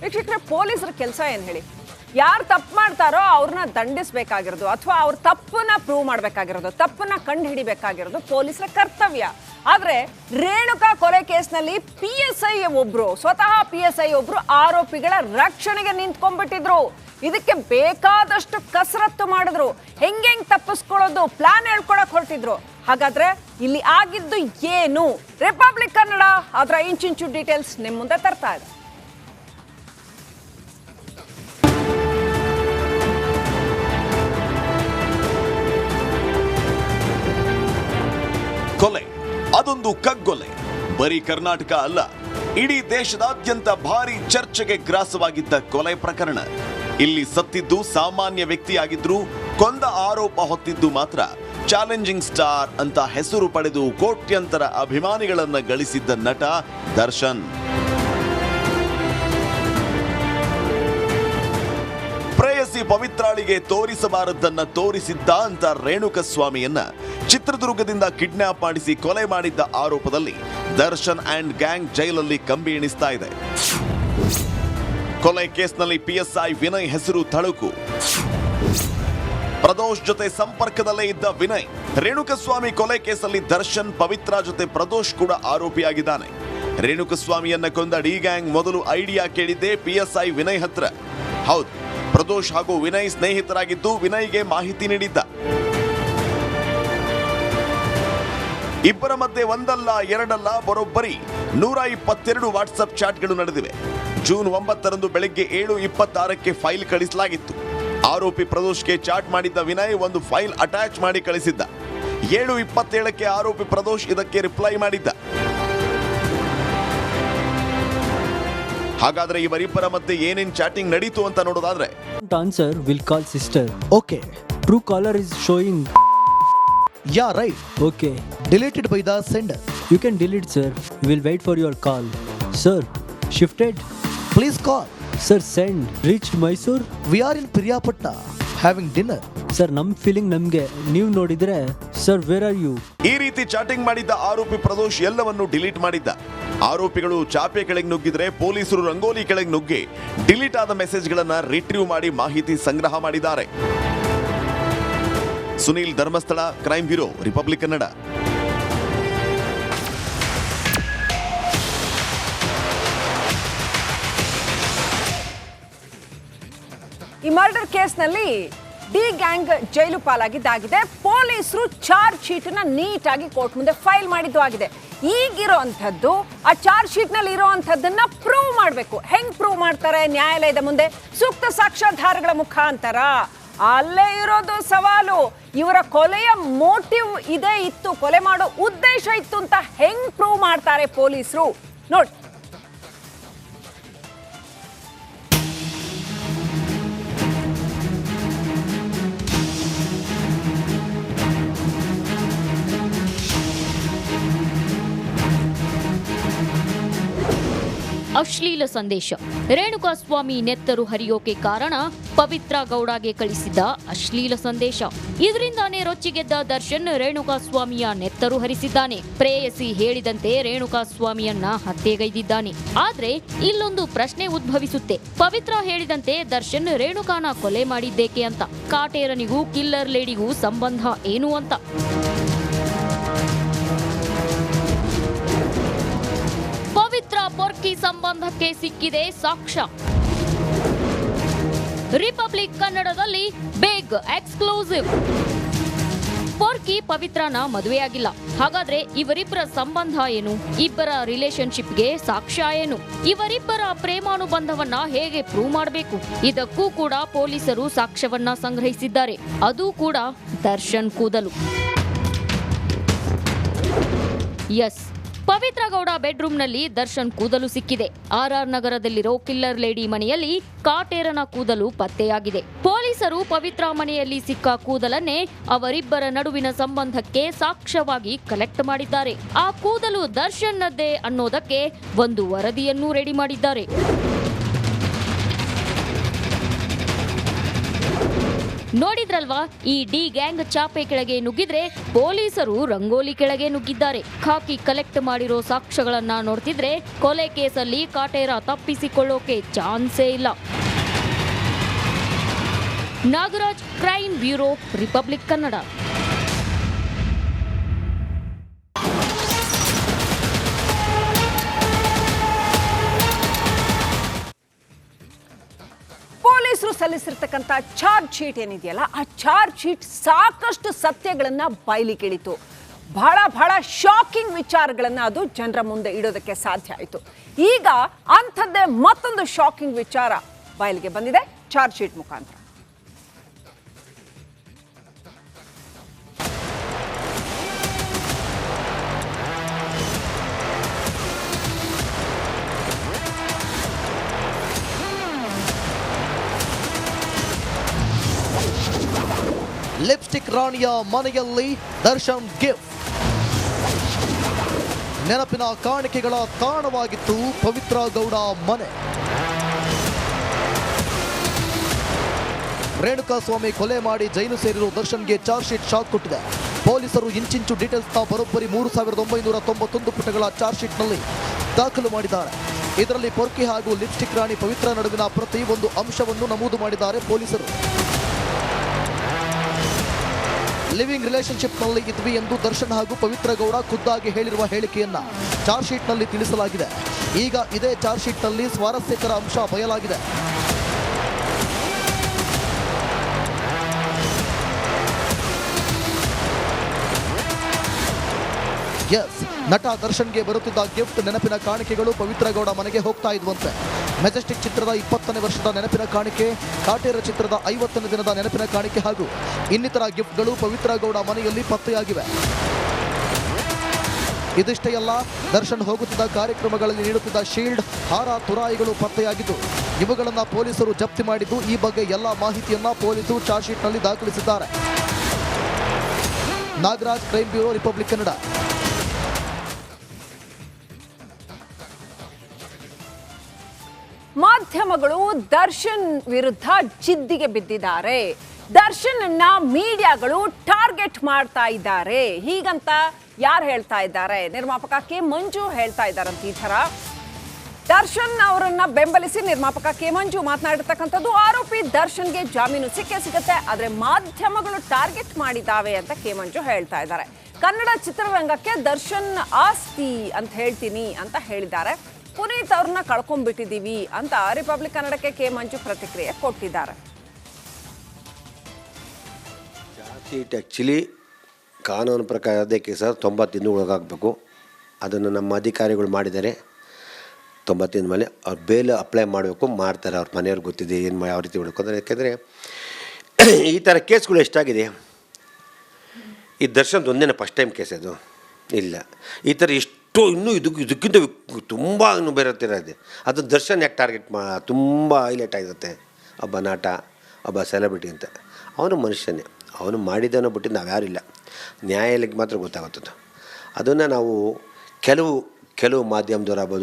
ವೀಕ್ಷಕರೇ, ಪೊಲೀಸರ ಕೆಲಸ ಏನು ಹೇಳಿ? ಯಾರು ತಪ್ಪು ಮಾಡ್ತಾರೋ ಅವ್ರನ್ನ ದಂಡಿಸಬೇಕಾಗಿರೋದು ಅಥವಾ ಅವ್ರ ತಪ್ಪನ್ನ ಪ್ರೂವ್ ಮಾಡಬೇಕಾಗಿರೋದು, ತಪ್ಪನ್ನ ಕಂಡು ಹಿಡಿಬೇಕಾಗಿರೋದು ಪೊಲೀಸರ ಕರ್ತವ್ಯ. ಆದ್ರೆ ರೇಣುಕಾ ಕೊಲೆ ಕೇಸ್ನಲ್ಲಿ PSI ಒಬ್ರು, ಸ್ವತಃ PSI ಒಬ್ರು ಆರೋಪಿಗಳ ರಕ್ಷಣೆಗೆ ನಿಂತ್ಕೊಂಡ್ಬಿಟ್ಟಿದ್ರು. ಇದಕ್ಕೆ ಬೇಕಾದಷ್ಟು ಕಸರತ್ತು ಮಾಡಿದ್ರು, ಹೆಂಗೆಂಗ್ ತಪ್ಪಿಸ್ಕೊಳ್ಳೋದು ಪ್ಲಾನ್ ಹೇಳ್ಕೊಳಕ್ ಹೊರಟಿದ್ರು. ಹಾಗಾದ್ರೆ ಇಲ್ಲಿ ಆಗಿದ್ದು ಏನು? ರಿಪಬ್ಲಿಕ್ ಕನ್ನಡ ಅದರ ಇಂಚಿಂಚು ಡೀಟೇಲ್ಸ್ ನಿಮ್ ಮುಂದೆ ತರ್ತಾ ಇದೆ. ಕೊಲೆ, ಅದೊಂದು ಕಗ್ಗೊಲೆ. ಬರೀ ಕರ್ನಾಟಕ ಅಲ್ಲ, ಇಡೀ ದೇಶದಾದ್ಯಂತ ಭಾರಿ ಚರ್ಚೆಗೆ ಗ್ರಾಸವಾಗಿದ್ದ ಕೊಲೆ ಪ್ರಕರಣ. ಇಲ್ಲಿ ಸತ್ತಿದ್ದು ಸಾಮಾನ್ಯ ವ್ಯಕ್ತಿಯಾಗಿದ್ರು, ಕೊಂದ ಆರೋಪ ಹೊತ್ತಿದ್ದು ಮಾತ್ರ ಚಾಲೆಂಜಿಂಗ್ ಸ್ಟಾರ್ ಅಂತ ಹೆಸರು ಪಡೆದು ಕೋಟ್ಯಂತರ ಅಭಿಮಾನಿಗಳನ್ನ ಗಳಿಸಿದ್ದ ನಟ ದರ್ಶನ್. ಪ್ರೇಯಸಿ ಪವಿತ್ರಾಳಿಗೆ ತೋರಿಸಬಾರದನ್ನ ತೋರಿಸಿದ್ದ ಅಂತ ರೇಣುಕಸ್ವಾಮಿಯನ್ನ ಚಿತ್ರದುರ್ಗದಿಂದ ಕಿಡ್ನಾಪ್ ಮಾಡಿಸಿ ಕೊಲೆ ಮಾಡಿದ್ದ ಆರೋಪದಲ್ಲಿ ದರ್ಶನ್ ಅಂಡ್ ಗ್ಯಾಂಗ್ ಜೈಲಲ್ಲಿ ಕಂಬಿ ಎಣಿಸ್ತಾ ಇದೆ. ಕೊಲೆ ಕೇಸ್ನಲ್ಲಿ PSI ವಿನಯ್ ಹೆಸರು ತಳುಕು. ಪ್ರದೋಷ್ ಜೊತೆ ಸಂಪರ್ಕದಲ್ಲೇ ಇದ್ದ ವಿನಯ್. ರೇಣುಕಸ್ವಾಮಿ ಕೊಲೆ ಕೇಸಲ್ಲಿ ದರ್ಶನ್, ಪವಿತ್ರ ಜೊತೆ ಪ್ರದೋಷ್ ಕೂಡ ಆರೋಪಿಯಾಗಿದ್ದಾನೆ. ರೇಣುಕಸ್ವಾಮಿಯನ್ನ ಕೊಂದ ಡಿ ಗ್ಯಾಂಗ್ ಮೊದಲು ಐಡಿಯಾ ಕೇಳಿದ್ದೆ PSI ವಿನಯ್ ಹತ್ರ. ಹೌದು, ಪ್ರದೋಷ್ ಹಾಗೂ ವಿನಯ್ ಸ್ನೇಹಿತರಾಗಿದ್ದು ವಿನಯ್ಗೆ ಮಾಹಿತಿ ನೀಡಿದ್ದ. ಇಬ್ಬರ ಮಧ್ಯೆ ಒಂದಲ್ಲ ಎರಡಲ್ಲ ಬರೋಬ್ಬರಿ 122 ವಾಟ್ಸ್ಆಪ್ ಚಾಟ್ಗಳು ನಡೆದಿವೆ. ಜೂನ್ 9ರಂದು ಬೆಳಗ್ಗೆ 7:26ಕ್ಕೆ ಫೈಲ್ ಕಳಿಸಲಾಗಿತ್ತು. ಆರೋಪಿ ಪ್ರದೋಷ್ಗೆ ಚಾಟ್ ಮಾಡಿದ್ದ ವಿನಯ್ ಒಂದು ಫೈಲ್ ಅಟ್ಯಾಚ್ ಮಾಡಿ ಕಳಿಸಿದ್ದ. 7:27ಕ್ಕೆ ಆರೋಪಿ ಪ್ರದೋಷ್ ಇದಕ್ಕೆ ರಿಪ್ಲೈ ಮಾಡಿದ್ದ. ಹಾಗಾದ್ರೆ ಇವರಿಬ್ಬರ ಮಧ್ಯೆ ಏನೇನ್ ಚಾಟಿಂಗ್ ನಡೀತು ಅಂತ ನೋಡೋದಾದ್ರೆ, answer will call sister. Okay. True caller is showing. Yeah, right. Okay. Deleted by the sender. You can delete, sir. We'll wait for your call. Sir, shifted. Please call. Sir, send. Reached Mysore. We are in Priyapatta having dinner. Sir, ನಮ್ feeling ನಮ್ಗೆ, ನೀವು ನೋಡಿದ್ರೆ sir where are you? ಈ ರೀತಿ ಚಾಟಿಂಗ್ ಮಾಡಿದ್ದ ಆರೋಪಿ ಪ್ರದೋಷ್ ಎಲ್ಲವನ್ನು delete ಮಾಡಿದ್ದ. ಆರೋಪಿಗಳು ಚಾಪೆ ಕೆಳಗೆ ನುಗ್ಗಿದ್ರೆ ಪೊಲೀಸರು ರಂಗೋಲಿ ಕೆಳಗೆ ನುಗ್ಗಿ ಡಿಲೀಟ್ ಆದ ಮೆಸೇಜ್ಗಳನ್ನ ರಿಟ್ರೀವ್ ಮಾಡಿ ಮಾಹಿತಿ ಸಂಗ್ರಹ ಮಾಡಿದ್ದಾರೆ. Sunil Dharmasthala, crime bureau, republic Kannada. ಈ ಮರ್ಡರ್ ಕೇಸ್ನಲ್ಲಿ ಡಿ ಗ್ಯಾಂಗ್ ಜೈಲು ಪಾಲಾಗಿದ್ದಾಗಿದೆ. ಪೊಲೀಸರು ಚಾರ್ಜ್ ಶೀಟ್ ನ ನೀಟಾಗಿ ಕೋರ್ಟ್ ಮುಂದೆ ಫೈಲ್ ಮಾಡಿದ್ದು ಆಗಿದೆ. ಈಗಿರೋಂಥದ್ದು ಆ ಚಾರ್ಜ್ ಶೀಟ್ ನಲ್ಲಿ ಇರೋಂಥದ್ದನ್ನ ಪ್ರೂವ್ ಮಾಡಬೇಕು. ಹೆಂಗ್ ಪ್ರೂವ್ ಮಾಡ್ತಾರೆ? ನ್ಯಾಯಾಲಯದ ಮುಂದೆ ಸೂಕ್ತ ಸಾಕ್ಷ್ಯಾಧಾರಗಳ ಮುಖಾಂತರ. ಅಲ್ಲೇ ಇರೋದು ಸವಾಲು. ಇವರ ಕೊಲೆಯ ಮೋಟಿವ್ ಇದೇ ಇತ್ತು, ಕೊಲೆ ಮಾಡೋ ಉದ್ದೇಶ ಇತ್ತು ಅಂತ ಹೆಂಗ್ ಪ್ರೂವ್ ಮಾಡ್ತಾರೆ ಪೊಲೀಸರು ನೋಡಿ. ಅಶ್ಲೀಲ ಸಂದೇಶ. ರೇಣುಕಾಸ್ವಾಮಿ ನೆತ್ತರು ಹರಿಯೋಕೆ ಕಾರಣ ಪವಿತ್ರ ಗೌಡಗೆ ಕಳಿಸಿದ್ದ ಅಶ್ಲೀಲ ಸಂದೇಶ. ಇದರಿಂದಾನೇ ರೊಚ್ಚಿಗೆದ್ದ ದರ್ಶನ್ ರೇಣುಕಾಸ್ವಾಮಿಯ ನೆತ್ತರು ಹರಿಸಿದ್ದಾನೆ. ಪ್ರೇಯಸಿ ಹೇಳಿದಂತೆ ರೇಣುಕಾಸ್ವಾಮಿಯನ್ನ ಹತ್ಯೆಗೈದಿದ್ದಾನೆ. ಆದ್ರೆ ಇಲ್ಲೊಂದು ಪ್ರಶ್ನೆ ಉದ್ಭವಿಸುತ್ತೆ. ಪವಿತ್ರ ಹೇಳಿದಂತೆ ದರ್ಶನ್ ರೇಣುಕಾನ ಕೊಲೆ ಮಾಡಿದ್ದೇಕೆ ಅಂತ. ಕಾಟೇರನಿಗೂ ಕಿಲ್ಲರ್ ಲೇಡಿಗೂ ಸಂಬಂಧ ಏನು ಅಂತ. ಪವಿತ್ರ ಪೊರ್ಕಿ ಸಂಬಂಧಕ್ಕೆ ಸಿಕ್ಕಿದೆ ಸಾಕ್ಷ್ಯ. ರಿಪಬ್ಲಿಕ್ ಕನ್ನಡದಲ್ಲಿ ಬಿಗ್ ಎಕ್ಸ್ಕ್ಲೂಸಿವ್. ಪೊರ್ಕಿ ಪವಿತ್ರನ ಮದುವೆಯಾಗಿಲ್ಲ. ಹಾಗಾದ್ರೆ ಇವರಿಬ್ಬರ ಸಂಬಂಧ ಏನು? ಇಬ್ಬರ ರಿಲೇಶನ್ಶಿಪ್ಗೆ ಸಾಕ್ಷ್ಯ ಏನು? ಇವರಿಬ್ಬರ ಪ್ರೇಮಾನುಬಂಧವನ್ನ ಹೇಗೆ ಪ್ರೂವ್ ಮಾಡಬೇಕು? ಇದಕ್ಕೂ ಕೂಡ ಪೊಲೀಸರು ಸಾಕ್ಷ್ಯವನ್ನ ಸಂಗ್ರಹಿಸಿದ್ದಾರೆ. ಅದು ಕೂಡ ದರ್ಶನ್ ಕೂದಲು. ಎಸ್, ಪವಿತ್ರ ಗೌಡ ಬೆಡ್ರೂಮ್ನಲ್ಲಿ ದರ್ಶನ್ ಕೂದಲು ಸಿಕ್ಕಿದೆ. RR ನಗರದಲ್ಲಿರೋ ಕಿಲ್ಲರ್ ಲೇಡಿ ಮನೆಯಲ್ಲಿ ಕಾಟೇರನ ಕೂದಲು ಪತ್ತೆಯಾಗಿದೆ. ಪೊಲೀಸರು ಪವಿತ್ರ ಮನೆಯಲ್ಲಿ ಸಿಕ್ಕ ಕೂದಲನ್ನೇ ಅವರಿಬ್ಬರ ನಡುವಿನ ಸಂಬಂಧಕ್ಕೆ ಸಾಕ್ಷ್ಯವಾಗಿ ಕಲೆಕ್ಟ್ ಮಾಡಿದ್ದಾರೆ. ಆ ಕೂದಲು ದರ್ಶನ್ನದ್ದೇ ಅನ್ನೋದಕ್ಕೆ ಒಂದು ವರದಿಯನ್ನು ರೆಡಿ ಮಾಡಿದ್ದಾರೆ. ನೋಡಿದ್ರಲ್ವಾ, ಈ ಡಿ ಗ್ಯಾಂಗ್ ಚಾಪೆ ಕೆಳಗೆ ನುಗ್ಗಿದ್ರೆ ಪೊಲೀಸರು ರಂಗೋಲಿ ಕೆಳಗೆ ನುಗ್ಗಿದ್ದಾರೆ. ಖಾಕಿ ಕಲೆಕ್ಟ್ ಮಾಡಿರೋ ಸಾಕ್ಷ್ಯಗಳನ್ನ ನೋಡ್ತಿದ್ರೆ ಕೊಲೆ ಕೇಸಲ್ಲಿ ಕಾಟೇರ ತಪ್ಪಿಸಿಕೊಳ್ಳೋಕೆ ಚಾನ್ಸೇ ಇಲ್ಲ. Nagaraj, crime bureau, republic Kannada. ಪೊಲೀಸರು ಸಲ್ಲಿಸಿರ್ತಕ್ಕಂಥ ಚಾರ್ಜ್ ಶೀಟ್ ಏನಿದೆಯಲ್ಲ, ಆ ಚಾರ್ಜ್ ಶೀಟ್ ಸಾಕಷ್ಟು ಸತ್ಯಗಳನ್ನ ಬಯಲಿಗಿಳಿತು. ಬಹಳ ಶಾಕಿಂಗ್ ವಿಚಾರಗಳನ್ನ ಅದು ಜನರ ಮುಂದೆ ಇಡೋದಕ್ಕೆ ಸಾಧ್ಯ ಆಯಿತು. ಈಗ ಅಂಥದ್ದೇ ಮತ್ತೊಂದು ಶಾಕಿಂಗ್ ವಿಚಾರ ಬಯಲಿಗೆ ಬಂದಿದೆ ಚಾರ್ಜ್ ಶೀಟ್ ಮುಖಾಂತರ. ಲಿಪ್ಸ್ಟಿಕ್ ರಾಣಿಯ ಮನೆಯಲ್ಲಿ ದರ್ಶನ್ ಗಿಫ್ಟ್. ನೆನಪಿನ ಕಾಣಿಕೆಗಳ ತಾಣವಾಗಿತ್ತು ಪವಿತ್ರ ಗೌಡ ಮನೆ. ರೇಣುಕಾಸ್ವಾಮಿ ಕೊಲೆ ಮಾಡಿ ಜೈಲು ಸೇರಿರೋ ದರ್ಶನ್ಗೆ ಚಾರ್ಜ್ ಶೀಟ್ ಶಾಕ್ ಕೊಟ್ಟಿದೆ. ಪೊಲೀಸರು ಇಂಚಿಂಚು ಡೀಟೇಲ್ಸ್ನ ಬರೋಬ್ಬರಿ 3991 ಪುಟಗಳ ಚಾರ್ಜ್ ಶೀಟ್ನಲ್ಲಿ ದಾಖಲು ಮಾಡಿದ್ದಾರೆ. ಇದರಲ್ಲಿ ಪೊರ್ಕಿ ಹಾಗೂ ಲಿಪ್ಸ್ಟಿಕ್ ರಾಣಿ ಪವಿತ್ರ ನಡುವಿನ ಪ್ರತಿ ಒಂದು ಅಂಶವನ್ನು ನಮೂದು ಮಾಡಿದ್ದಾರೆ ಪೊಲೀಸರು. ಲಿವಿಂಗ್ ರಿಲೇಶನ್ಶಿಪ್ನಲ್ಲಿ ಇದ್ವಿ ಎಂದು ದರ್ಶನ್ ಹಾಗೂ ಪವಿತ್ರ ಗೌಡ ಖುದ್ದಾಗಿ ಹೇಳಿರುವ ಹೇಳಿಕೆಯನ್ನ ಚಾರ್ಜ್ ಶೀಟ್ನಲ್ಲಿ ತಿಳಿಸಲಾಗಿದೆ. ಈಗ ಇದೇ ಚಾರ್ಜ್ ಶೀಟ್ನಲ್ಲಿ ಸ್ವಾರಸ್ಯಕರ ಅಂಶ ಬಯಲಾಗಿದೆ. ಎಸ್, ನಟ ದರ್ಶನ್ಗೆ ಬರುತ್ತಿದ್ದ ಗಿಫ್ಟ್ ನೆನಪಿನ ಕಾಣಿಕೆಗಳು ಪವಿತ್ರ ಗೌಡ ಮನೆಗೆ ಹೋಗ್ತಾ ಇದ್ವಂತೆ. ಮೆಜೆಸ್ಟಿಕ್ ಚಿತ್ರದ 20ನೇ ವರ್ಷದ ನೆನಪಿನ ಕಾಣಿಕೆ, ಕಾಟೇರ ಚಿತ್ರದ 50ನೇ ದಿನದ ನೆನಪಿನ ಕಾಣಿಕೆ ಹಾಗೂ ಇನ್ನಿತರ ಗಿಫ್ಟ್ಗಳು ಪವಿತ್ರ ಗೌಡ ಮನೆಯಲ್ಲಿ ಪತ್ತೆಯಾಗಿವೆ. ಇದಿಷ್ಟೇ ಅಲ್ಲ, ದರ್ಶನ್ ಹೋಗುತ್ತಿದ್ದ ಕಾರ್ಯಕ್ರಮಗಳಲ್ಲಿ ನೀಡುತ್ತಿದ್ದ ಶೀಲ್ಡ್, ಹಾರ, ತುರಾಯಿಗಳು ಪತ್ತೆಯಾಗಿದ್ದು ಇವುಗಳನ್ನು ಪೊಲೀಸರು ಜಪ್ತಿ ಮಾಡಿದ್ದು. ಈ ಬಗ್ಗೆ ಎಲ್ಲ ಮಾಹಿತಿಯನ್ನ ಪೊಲೀಸರು ಚಾರ್ಜ್ ಶೀಟ್ನಲ್ಲಿ ದಾಖಲಿಸಿದ್ದಾರೆ. Nagaraj, crime bureau, republic Kannada. ಮಾಧ್ಯಮಗಳು ದರ್ಶನ್ ವಿರುದ್ಧ ಜಿದ್ದಿಗೆ ಬಿದ್ದಿದ್ದಾರೆ. ದರ್ಶನ್ ಅನ್ನ ಮೀಡಿಯಾಗಳು ಟಾರ್ಗೆಟ್ ಮಾಡ್ತಾ ಇದ್ದಾರೆ. ಹೀಗಂತ ಯಾರು ಹೇಳ್ತಾ ಇದ್ದಾರೆ? ನಿರ್ಮಾಪಕ ಕೆ ಮಂಜು ಹೇಳ್ತಾ ಇದ್ದಾರಂತ. ಈ ತರ ದರ್ಶನ್ ಅವರನ್ನ ಬೆಂಬಲಿಸಿ ನಿರ್ಮಾಪಕ ಕೆ ಮಂಜು ಮಾತನಾಡಿರ್ತಕ್ಕಂಥದ್ದು. ಆರೋಪಿ ದರ್ಶನ್ಗೆ ಜಾಮೀನು ಸಿಗುತ್ತೆ, ಆದ್ರೆ ಮಾಧ್ಯಮಗಳು ಟಾರ್ಗೆಟ್ ಮಾಡಿದ್ದಾವೆ ಅಂತ ಕೆ ಮಂಜು ಹೇಳ್ತಾ ಇದ್ದಾರೆ. ಕನ್ನಡ ಚಿತ್ರರಂಗಕ್ಕೆ ದರ್ಶನ್ ಆಸ್ತಿ ಅಂತ ಹೇಳ್ತೀನಿ ಅಂತ ಹೇಳಿದ್ದಾರೆ. ಪುನೀತ್ ಅವ್ರನ್ನ ಕಳ್ಕೊಂಡ್ಬಿಟ್ಟಿದ್ದೀವಿ ಅಂತ ರಿಪಬ್ಲಿಕ್ ಕನ್ನಡಕ್ಕೆ ಕೆ ಮಂಜು ಪ್ರತಿಕ್ರಿಯೆ ಕೊಟ್ಟಿದ್ದಾರೆ. ಶೀಟ್ ಆ್ಯಕ್ಚುಲಿ ಕಾನೂನು ಪ್ರಕಾರ ಅದಕ್ಕೆ ಸರ್ 90 ದಿನ ಒಳಗಾಗಬೇಕು. ಅದನ್ನು ನಮ್ಮ ಅಧಿಕಾರಿಗಳು ಮಾಡಿದ್ದಾರೆ. 90 ದಿನ ಮೇಲೆ ಅವ್ರು ಬೇಲ್ ಅಪ್ಲೈ ಮಾಡಬೇಕು, ಮಾಡ್ತಾರೆ. ಅವ್ರ ಮನೆಯವ್ರಿಗೆ ಗೊತ್ತಿದೆ ಏನು ಯಾವ ರೀತಿ ಹುಡುಕೋದ್ರೆ. ಯಾಕೆಂದರೆ ಈ ಥರ ಕೇಸ್ಗಳು ಎಷ್ಟಾಗಿದೆ. ಈ ದರ್ಶನ್ ಒಂದೇನೆ ಫಸ್ಟ್ ಟೈಮ್ ಕೇಸ್ ಅದು ಇಲ್ಲ. ಈ ಥರ ಇನ್ನೂ ಇದಕ್ಕಿಂತ ತುಂಬ ಇನ್ನೂ ಬೇರೆ ಇದೆ. ಅದು ದರ್ಶನ್ ಯಾಕೆ ಟಾರ್ಗೆಟ್ ತುಂಬ ಹೈಲೈಟ್ ಆಗಿರುತ್ತೆ. ಒಬ್ಬ ನಟ, ಒಬ್ಬ ಸೆಲೆಬ್ರಿಟಿ ಅಂತ. ಅವನು ಮನುಷ್ಯನೇ, ಅವನು ಮಾಡಿದ್ದನ್ನು ಬಿಟ್ಟು ನಾವು ಯಾರಿಲ್ಲ. ನ್ಯಾಯಾಲಯಕ್ಕೆ ಮಾತ್ರ ಗೊತ್ತಾಗುತ್ತದೆ. ಅದನ್ನು ನಾವು ಕೆಲವು ಮಾಧ್ಯಮದವರಾಗ್ಬೋದು,